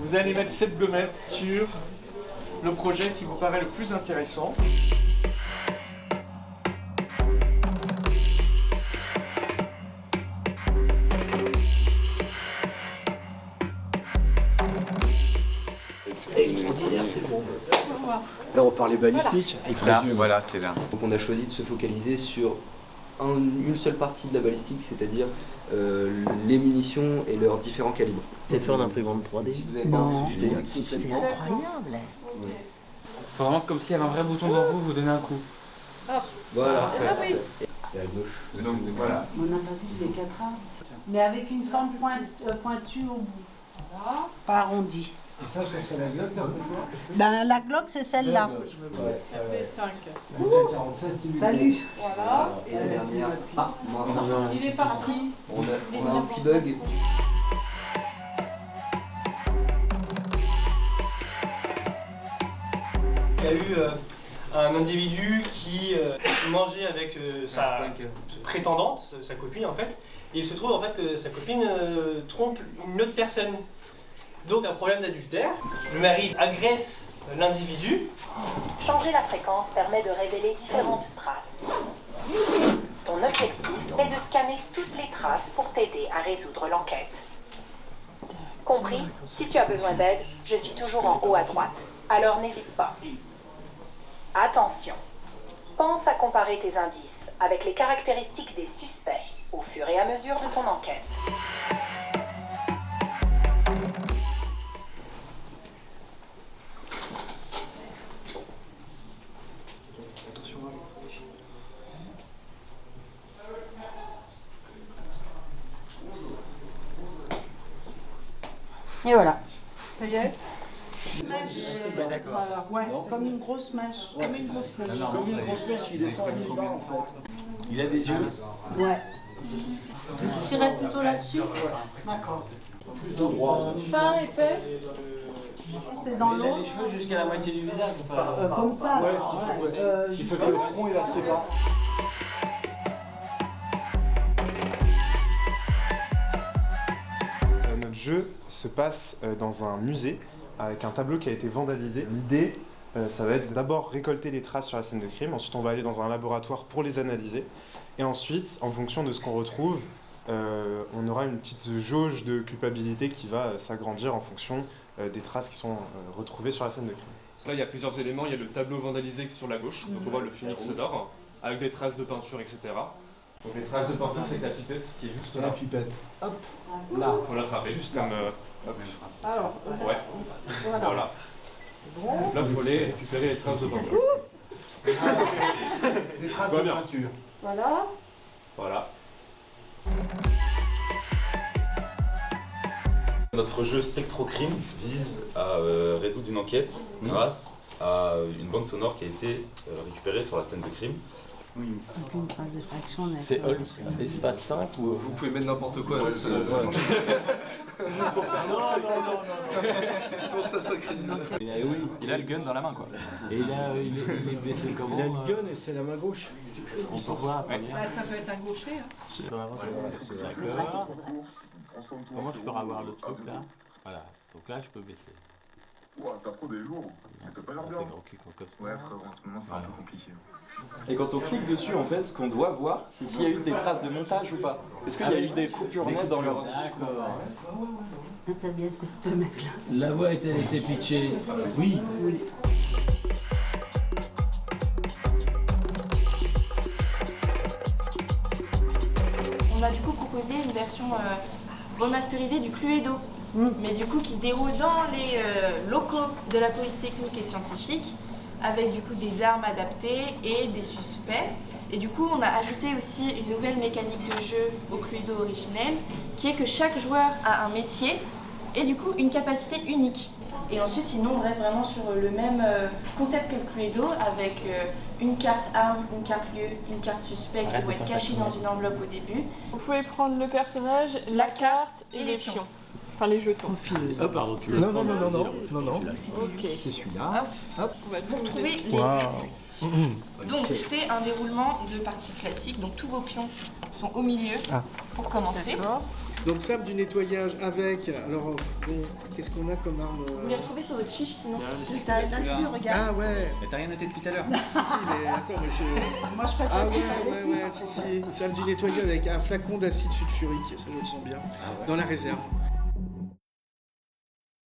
Vous allez mettre cette gommette sur le projet qui vous paraît le plus intéressant. Extraordinaire, c'est bon. Là, on parlait balistique. Là, voilà, c'est là. Donc, on a choisi de se focaliser sur une seule partie de la balistique, c'est-à-dire les munitions et leurs différents calibres. C'est fait en imprimante 3D. Si vous avez Non, pas, c'est incroyable. Faut vraiment comme s'il y avait un vrai bouton devant vous, vous donnez un coup. Voilà. Ah oui. C'est à gauche. Donc voilà. On n'a pas vu les 4 arbres. Mais avec une forme pointue au bout. Pas arrondie. Et ça, c'est la Glock, là, Ben, la Glock, c'est celle-là. Ouais. RP5. 47, c'est Salut. Voilà. Et la dernière. Ah, mince. Il est parti. On a un petit bug. Il y a eu un individu qui mangeait avec sa prétendante, sa copine en fait, et il se trouve en fait que sa copine trompe une autre personne. Donc un problème d'adultère. Le mari agresse l'individu. Changer la fréquence permet de révéler différentes traces. Ton objectif est de scanner toutes les traces pour t'aider à résoudre l'enquête. Compris? Si tu as besoin d'aide, je suis toujours en haut à droite. Alors n'hésite pas. Attention. Pense à comparer tes indices avec les caractéristiques des suspects au fur et à mesure de ton enquête. Et voilà. Ça y est. Voilà. Ouais, comme une grosse mèche. Comme une grosse mèche. comme une grosse mèche qui descend assez bas, en fait. Il a des yeux. Ouais. Tu tirais plutôt là-dessus? D'accord. Plutôt droit. Fin épais. C'est dans l'autre. cheveux jusqu'à la moitié du visage. Comme ça. Ouais, alors, ce qu'il faut que le front, il a très bas. Notre jeu se passe dans un musée avec un tableau qui a été vandalisé. L'idée, ça va être d'abord récolter les traces sur la scène de crime, ensuite on va aller dans un laboratoire pour les analyser, et ensuite, en fonction de ce qu'on retrouve, on aura une petite jauge de culpabilité qui va s'agrandir en fonction des traces qui sont retrouvées sur la scène de crime. Là, il y a plusieurs éléments. Il y a le tableau vandalisé qui est sur la gauche, donc on voit le phénix d'or, avec des traces de peinture, etc. Donc les traces de peinture, c'est la pipette qui est juste là. La pipette. Hop. Là. Il faut l'attraper, Juste comme... hop. Alors, Ouais, voilà. voilà. Donc là, il faut aller récupérer les traces de peinture. Des traces Tout va de bien. peinture. Voilà. Voilà. Notre jeu Spectrocrime vise à résoudre une enquête grâce à une bande sonore qui a été récupérée sur la scène de crime. Aucune trace d'effraction. C'est Holmes, espace 5 ou... Vous pouvez mettre n'importe quoi là. C'est juste pour faire. Non. C'est pour que ça soit crédible. Eh oui, Il a le gun dans la main, quoi. et là, il est blessé comment? Il a le gun et c'est la main gauche. On peut voir après. Bah, ça peut être un gaucher. Hein. D'accord. Comment je peux avoir le truc là? Voilà, donc là je peux baisser. Ouah, t'as trop des jours, t'as pas l'air On fait gros clic comme ça. Ouais frère, en ce moment c'est un peu compliqué. Et quand on clique dessus, en fait, ce qu'on doit voir, c'est s'il y a eu des traces de montage ou pas. Est-ce qu'il y a eu des coupures nettes dans leur... D'accord. T'as bien fait de te mettre là. La voix était pitchée. Oui. On a du coup proposé une version remasterisée du Cluedo, mais du coup qui se déroule dans les locaux de la police technique et scientifique, avec du coup des armes adaptées et des suspects. Et du coup on a ajouté aussi une nouvelle mécanique de jeu au Cluedo originel, qui est que chaque joueur a un métier et du coup une capacité unique. Et ensuite sinon on reste vraiment sur le même concept que le Cluedo, avec une carte arme, une carte lieu, une carte suspect qui vont être cachée dans une enveloppe au début. Vous pouvez prendre le personnage, la carte et les pions. Enfin les jetons. Ah pardon, tu Non. Ok. C'est celui-là. Hop. On va Vous vous retrouvez expliquer. les règles ici. Donc c'est un déroulement de partie classique, donc tous vos pions sont au milieu pour commencer. D'accord. Donc sable du nettoyage avec... Alors, bon, qu'est-ce qu'on a comme arme Vous les retrouvez sur votre fiche sinon. T'as nature, regarde. Ah ouais. Mais t'as rien noté depuis tout à l'heure. Si, mais attends, mais je... Moi, je préfère. Ah ouais, si. Sable du nettoyage avec un flacon d'acide sulfurique, ça je le sens bien. Dans la réserve.